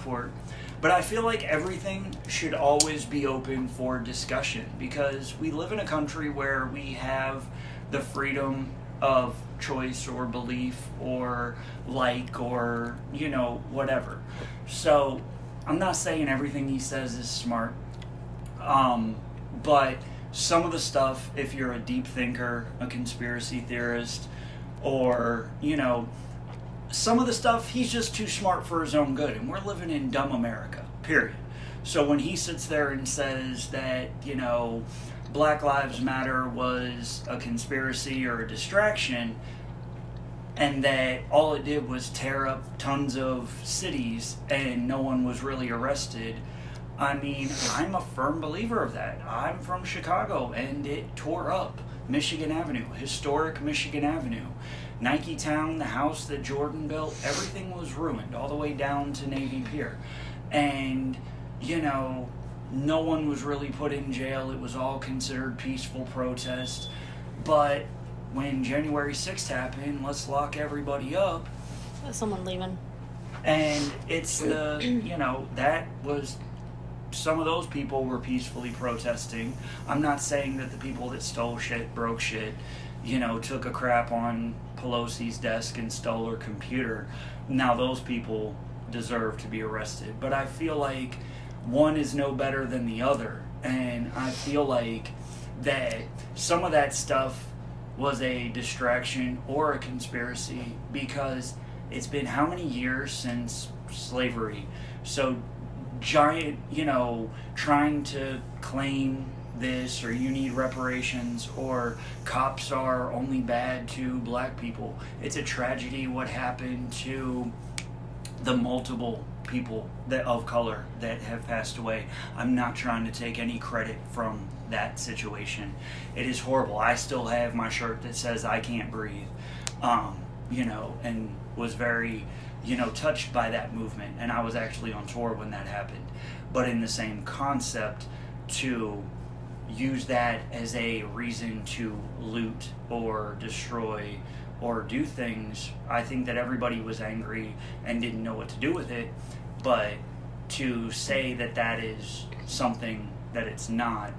support. But I feel like everything should always be open for discussion, because we live in a country where we have the freedom of choice or belief or or, whatever. So I'm not saying everything he says is smart, but some of the stuff, if you're a deep thinker, a conspiracy theorist, or, some of the stuff, he's just too smart for his own good, and we're living in dumb America, period. So when he sits there and says that, Black Lives Matter was a conspiracy or a distraction, and that all it did was tear up tons of cities and no one was really arrested, I mean, I'm a firm believer of that. I'm from Chicago, and it tore up Michigan Avenue, historic Michigan Avenue. Nike Town, the house that Jordan built, everything was ruined all the way down to Navy Pier. And, no one was really put in jail. It was all considered peaceful protest. But when January 6th happened, let's lock everybody up. Someone leaving. And it's that was... Some of those people were peacefully protesting. I'm not saying that the people that stole shit, broke shit, took a crap on Pelosi's desk and stole her computer. Now those people deserve to be arrested. But I feel like one is no better than the other. And I feel like that some of that stuff was a distraction or a conspiracy, because it's been how many years since slavery? So giant, trying to claim this, or you need reparations, or cops are only bad to black people. It's a tragedy what happened to the multiple people of color that have passed away. I'm not trying to take any credit from that situation. It is horrible. I still have my shirt that says I can't breathe, and was very touched by that movement, and I was actually on tour when that happened. But in the same concept, to use that as a reason to loot or destroy or do things, I think that everybody was angry and didn't know what to do with it. But to say that that is something that it's not,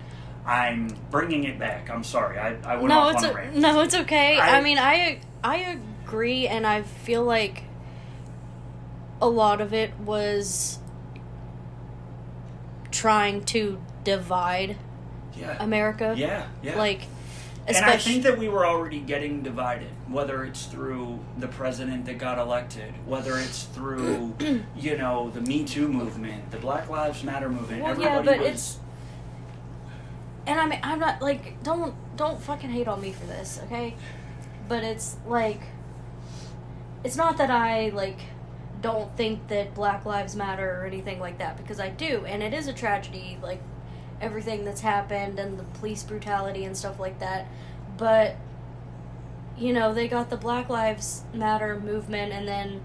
I'm bringing it back. I'm sorry. I went off on a rant. No, it's okay. I agree, and I feel like a lot of it was trying to divide America. Yeah. And I think that we were already getting divided, whether it's through the president that got elected, whether it's through, the Me Too movement, the Black Lives Matter movement. Well, everybody was... it's... And I'm not, don't fucking hate on me for this, okay? But it's, it's not that I, don't think that Black Lives Matter or anything like that, because I do, and it is a tragedy, everything that's happened and the police brutality and stuff like that. But, they got the Black Lives Matter movement, and then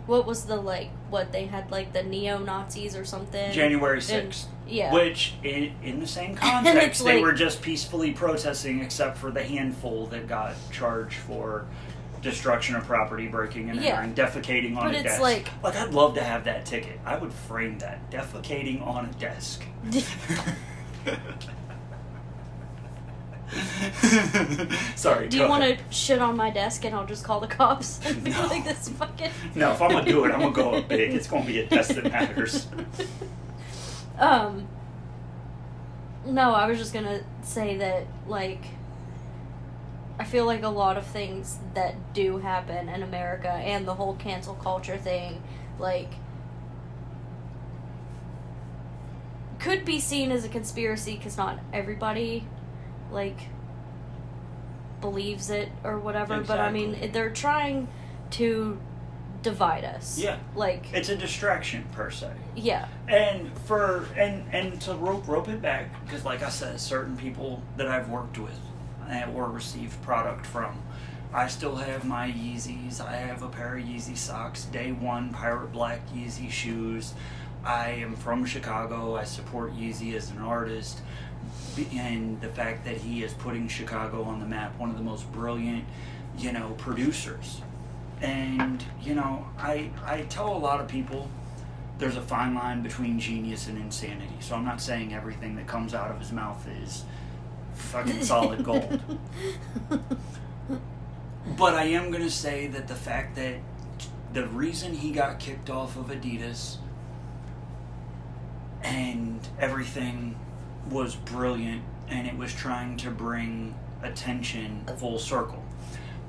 what was they had the neo-Nazis or something? January 6th. Yeah. Which, in the same context, they were just peacefully protesting, except for the handful that got charged for destruction of property, breaking and entering, defecating on a desk. I'd love to have that ticket. I would frame that. Defecating on a desk. Sorry. Do you want to shit on my desk and I'll just call the cops and be like, this fucking... No, if I'm going to do it, I'm going to go up big. It's going to be a desk that matters. No, I was just going to say that, I feel like a lot of things that do happen in America, and the whole cancel culture thing, could be seen as a conspiracy, because not everybody, believes it or whatever. Exactly. But, I mean, they're trying to divide us. Yeah. It's a distraction, per se. Yeah. And to rope it back, because, like I said, certain people that I've worked with or received product from, I still have my Yeezys. I have a pair of Yeezy socks, day one pirate black Yeezy shoes. I am from Chicago. I support Yeezy as an artist, and the fact that he is putting Chicago on the map, one of the most brilliant, producers And, you know, I tell a lot of people there's a fine line between genius and insanity. So I'm not saying everything that comes out of his mouth is fucking solid gold. But I am going to say that the fact that the reason he got kicked off of Adidas and everything was brilliant, and it was trying to bring attention full circle.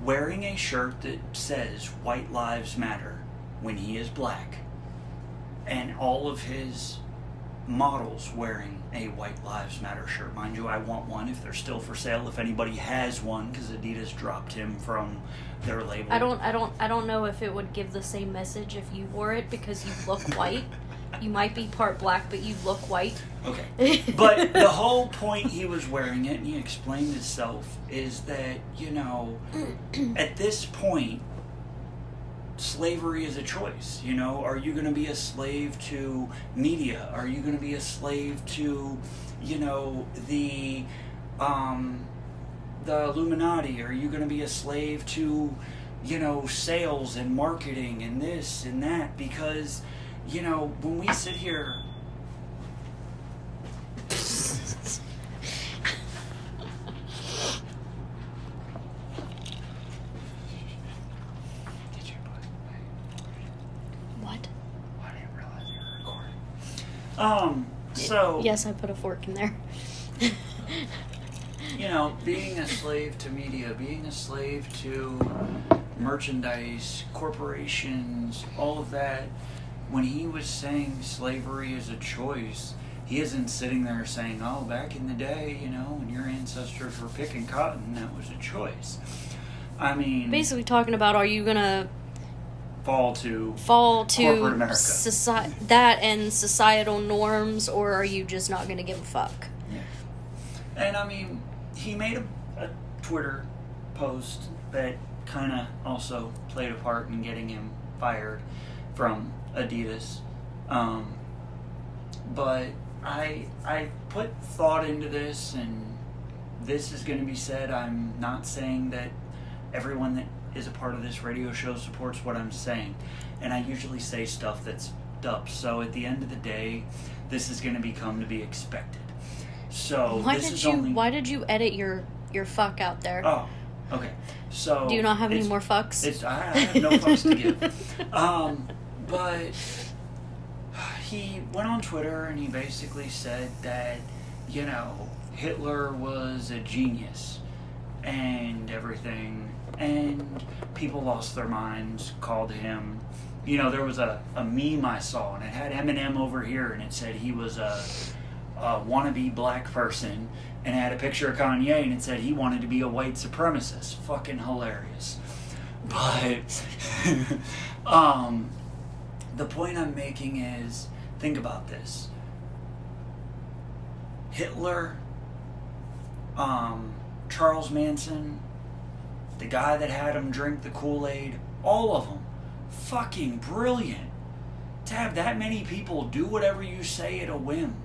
Wearing a shirt that says White Lives Matter when he is black, and all of his models wearing a White Lives Matter shirt. Mind you, I want one if they're still for sale, if anybody has one, because Adidas dropped him from their label. I don't know if it would give the same message if you wore it, because you look white. You might be part black, but you look white. Okay. But the whole point he was wearing it, and he explained himself, is that, you know, at this point, slavery is a choice. You know, are you going to be a slave to media? Are you going to be a slave to, you know, the Illuminati? Are you going to be a slave to, you know, sales and marketing and this and that? Because, you know, when we sit here... So... Yes, I put a fork in there. You know, being a slave to media, being a slave to merchandise, corporations, all of that, when he was saying slavery is a choice, he isn't sitting there saying, oh, back in the day, you know, when your ancestors were picking cotton, that was a choice. I mean... Basically talking about, are you going to... fall to corporate America. That and societal norms, or are you just not going to give a fuck? Yeah. And I mean, he made a Twitter post that kind of also played a part in getting him fired from Adidas. But I put thought into this, and this is going to be said. I'm not saying that everyone that is a part of this radio show supports what I'm saying, and I usually say stuff that's up. So at the end of the day, this is going to become to be expected. So why did you edit your fuck out there? Oh, okay. So do you not have any more fucks? I have no fucks to give. But he went on Twitter and he basically said that, you know, Hitler was a genius and everything, and people lost their minds, called him, you know, there was a meme I saw, and it had Eminem over here, and it said he was a wannabe black person, and it had a picture of Kanye, and it said he wanted to be a white supremacist. Fucking hilarious. But the point I'm making is, think about this. Hitler, Charles Manson, the guy that had him drink the Kool-Aid, all of them, fucking brilliant. To have that many people do whatever you say at a whim,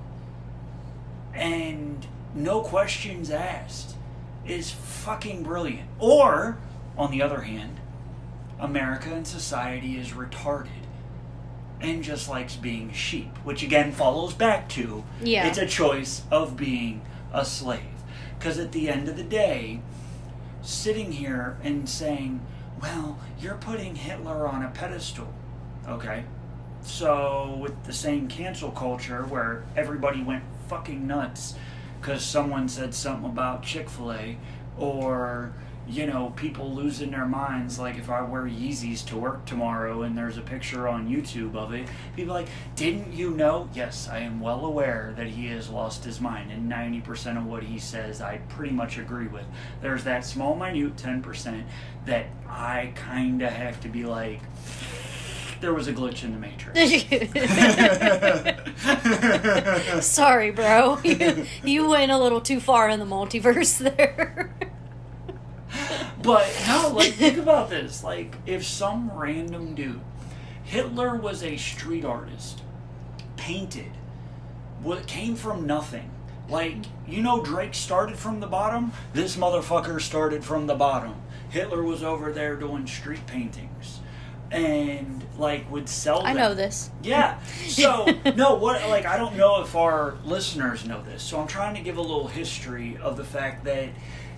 and no questions asked, is fucking brilliant. Or, on the other hand, America and society is retarded and just likes being sheep, which again follows back to, it's a choice of being a slave. Because at the end of the day, sitting here and saying, well, you're putting Hitler on a pedestal, okay? So with the same cancel culture where everybody went fucking nuts because someone said something about Chick-fil-A, or, you know, people losing their minds, like if I wear Yeezys to work tomorrow and there's a picture on YouTube of it, people are like, didn't you know? Yes, I am well aware that he has lost his mind, and 90% of what he says I pretty much agree with. There's that small, minute 10% that I kind of have to be like, there was a glitch in the Matrix. Sorry, bro. You went a little too far in the multiverse there. But, no, like, think about this. Like, if some random dude, Hitler was a street artist, painted, what came from nothing. Like, you know Drake started from the bottom? This motherfucker started from the bottom. Hitler was over there doing street paintings. and like would sell them. I know this. Yeah. So no, what like I don't know if our listeners know this. So I'm trying to give a little history of the fact that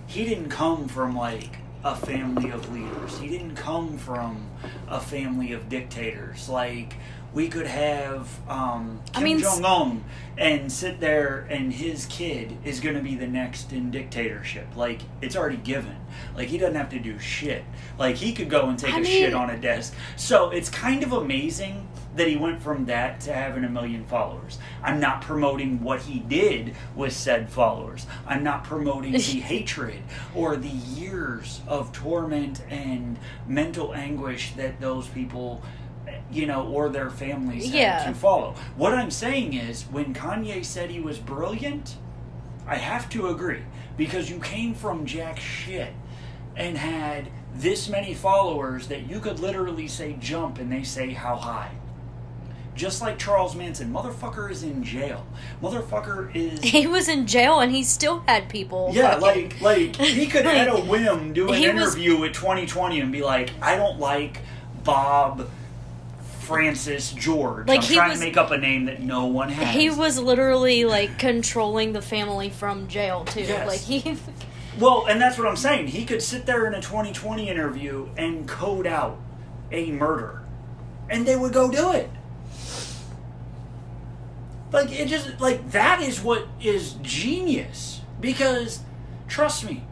he didn't come from like a family of leaders. He didn't come from a family of dictators. Like we could have Kim Jong-un and sit there and his kid is going to be the next in dictatorship. Like, it's already given. Like, he doesn't have to do shit. Like, he could go and take shit on a desk. So, it's kind of amazing that he went from that to having 1 million followers. I'm not promoting what he did with said followers. I'm not promoting the hatred or the years of torment and mental anguish that those people, or their families had to follow. What I'm saying is, when Kanye said he was brilliant, I have to agree. Because you came from jack shit and had this many followers that you could literally say jump and they say how high. Just like Charles Manson. Motherfucker is in jail. Motherfucker is... He was in jail and he still had people. Yeah, like he could at a whim do an interview with 2020 and be like, I don't like Bob Francis George. Like, I'm trying to make up a name that no one has. He was literally, like, controlling the family from jail, too. Yes. Like, he... Well, and that's what I'm saying. He could sit there in a 2020 interview and code out a murder. And they would go do it. Like, it just... Like, that is what is genius. Because, trust me,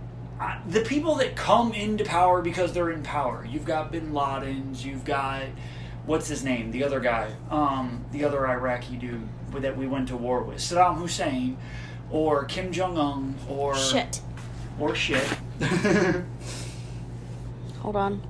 the people that come into power because they're in power. You've got Bin Laden's, you've got... What's his name? The other guy. The other Iraqi dude that we went to war with. Saddam Hussein. Or Kim Jong-un. Or... Shit. Or shit. Hold on.